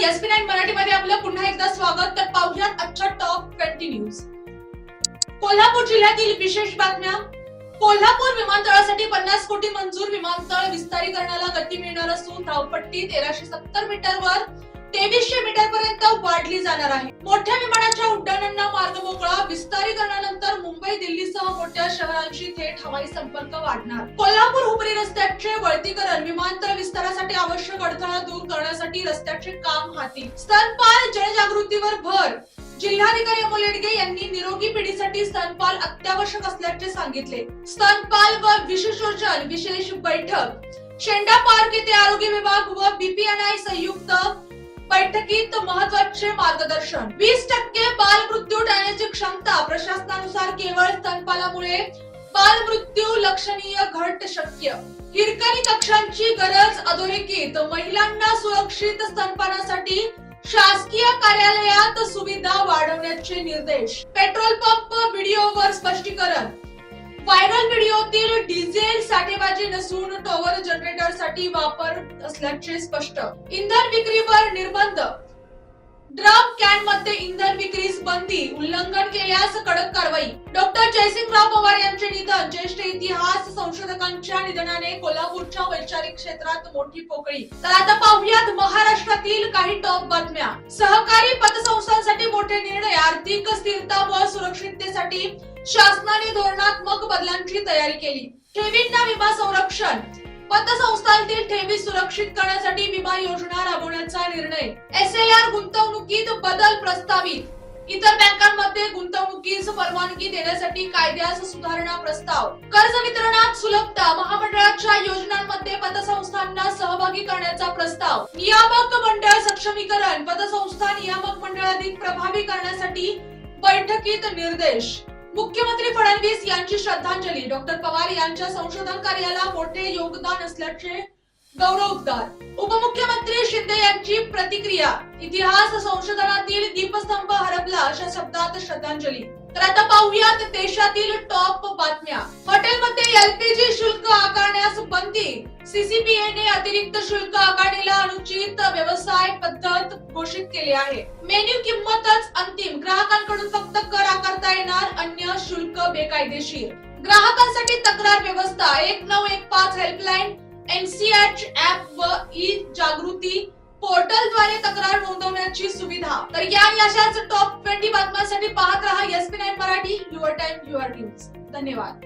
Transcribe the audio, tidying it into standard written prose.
SP9 मराठीमध्ये आपलं पुन्हा एकदा स्वागत. तर पाहूयात आजच्या टॉप 20 न्यूज. कोल्हापूर जिल्ह्यातील विशेष बातम्या. कोल्हापूर विमानतळासाठी 50 कोटी मंजूर. विमानतळ विस्तारीकरणाला गती मिळणार असून धावपट्टी 1370 मीटरवर 2300 मीटर पर्यंत वाढली जाणार आहे. मोठ्या विमानाच्या उड्डाणांना मार्ग मोकळा. विस्तारीकरणानंतर मुंबई दिल्लीसह मोठ्या शहरांशी थेट हवाई संपर्क वाढणार. कोल्हापूर हुपरी रस्त्याचे वळतीकरण. विमानतळ विस्तारासाठी आवश्यक अडथळा दूर करण्यासाठी रस्त्याचे काम हाती. स्तनपान जनजागृतीवर भर. जिल्हाधिकारी अमोल येडगे यांनी निरोगी पिढीसाठी स्तनपान अत्यावश्यक असल्याचे सांगितले. स्तनपान व विशेषोपचार विशेष बैठक. शेंडा पार्क येथे आरोग्य विभाग व BPNI संयुक्त बैठकीत महत्त्वाचे मार्गदर्शन. 20% बाल मृत्यू टाळण्याची क्षमता. प्रशासनानुसार केवळ स्तनपानामुळे बाल मृत्यू लक्षणीय घट शक्य. हिरकणी कक्षांची गरज अधोरेखित. महिलांना सुरक्षित स्तनपानासाठी शासकीय कार्यालयात सुविधा वाढवण्याचे निर्देश. पेट्रोल पंप व्हिडिओवर स्पष्टीकरण. व्हायरल व्हिडिओतील डिझेल साठेबाजी नसून टॉवर जनरेटरसाठी वापर असल्याचे स्पष्ट. इंधन विक्रीवर निर्बंध. ड्रम कॅन मध्ये इंधन विक्रीस बंदी. उल्लंघन केल्यास कडक कारवाई. डॉक्टर जयसिंगराव पवार यांचे निधन. ज्येष्ठ इतिहास संशोधकांच्या निधनाने कोल्हापूरच्या वैचारिक क्षेत्रात मोठी पोकळी. तर आता पाहूयात महाराष्ट्रातील काही टॉप बातम्या. सहकारी पतसंस्थांसाठी मोठे निर्णय. आर्थिक स्थिरता व सुरक्षिततेसाठी शासनाने धोरणात्मक बदलांची तयारी केली. ठेवींना विमा संरक्षण. पतसंस्थांतील ठेवी सुरक्षित करण्यासाठी विमा योजना राबवण्याचा निर्णय. SLR गुंतवणुकीत बदल प्रस्तावित. इतर बँकांमध्ये गुंतवणुकीस परवानगी देण्यासाठी कायद्यात सुधारणा प्रस्ताव. कर्ज वितरणात सुलभता. महामंडळाच्या योजनांमध्ये पतसंस्थांना सहभागी करण्याचा प्रस्ताव. नियामक मंडळ सक्षमीकरण. पतसंस्था नियामक मंडळ अधिक प्रभावी करण्यासाठी बैठकीत निर्देश. मुख्यमंत्री फडणवीस यांची श्रद्धांजली. डॉक्टर पवार यांच्या संशोधन कार्याला मोठे योगदान असल्याचे गौरवोद्गार. उपमुख्यमंत्री शिंदे यांची प्रतिक्रिया. इतिहास संशोधनातील दीपस्तंभ हरपला अशा शब्दात श्रद्धांजली. तर आता पाहूयात देशातील टॉप बातम्या. हॉटेलमध्ये LPG शुल्क आकारण्यास बंदी. CCPA ने अतिरिक्त शुल्क आकारणीला अनुचित व्यवसाय पद्धत घोषित केली आहे. मेन्यू किंमतच अंतिम. ग्राहकांकडून फक्त कर आकारता येणार. अन्य शुल्क बेकायदेशीर. ग्राहकांसाठी तक्रार व्यवस्था. 1915 हेल्पलाईन. NCH ऍप व जागृती पोर्टलद्वारे तक्रार नोंदवण्याची सुविधा. तर या अशाच टॉप 20 बातम्यांसाठी पाहत रहा SP9 Marathi. Your time your news. धन्यवाद.